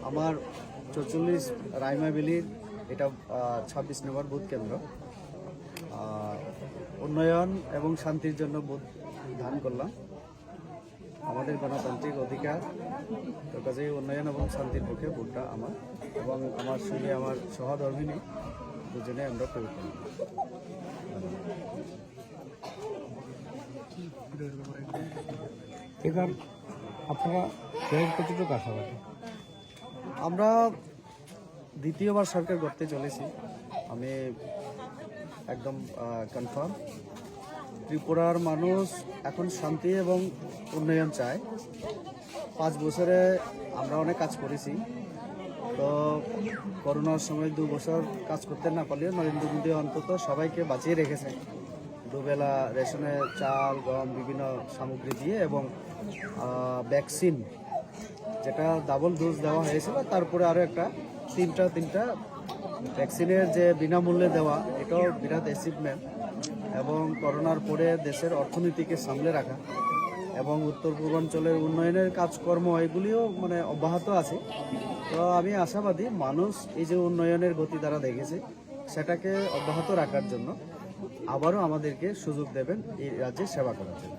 আমার ৪৪ রাইমাবিলির এটা ২৬ নম্বর বুথ কেন্দ্র। উন্নয়ন এবং শান্তির জন্য বুথ দান করলাম। আমাদের গণতান্ত্রিক অধিকার, তো কাজেই উন্নয়ন এবং শান্তির পক্ষে ভোটটা আমার এবং আমার সঙ্গে আমার সহধর্মিনী দুজনে আমরা প্রয়োগ করি। এবার আপনারা কতটুকু আশাবাদী? আমরা দ্বিতীয়বার সরকার করতে চলেছি, আমি একদম কনফার্ম। ত্রিপুরার মানুষ এখন শান্তি এবং উন্নয়ন চায়। 5 বছরে আমরা অনেক কাজ করেছি, তো করোনার সময় 2 বছর কাজ করতে না পারলেও নরেন্দ্র মোদী অন্তত সবাইকে বাঁচিয়ে রেখেছে। দুবেলা রেশনে চাল, গম, বিভিন্ন সামগ্রী দিয়ে এবং ভ্যাকসিন যেটা ডাবল ডোজ দেওয়া হয়েছিল, তারপরে আরও একটা তিনটা ভ্যাকসিনের যে বিনামূল্যে দেওয়া, এটাও বিরাট অ্যাচিভমেন্ট। এবং করোনার পরে দেশের অর্থনীতিকে সামলে রাখা এবং উত্তর পূর্বাঞ্চলের উন্নয়নের কাজকর্ম এগুলিও অব্যাহত আছে। তো আমি আশাবাদী মানুষ এই যে উন্নয়নের গতি দ্বারা দেখেছে, সেটাকে অব্যাহত রাখার জন্য আবারও আমাদেরকে সুযোগ দেবেন এই রাজ্যে সেবা করার জন্য।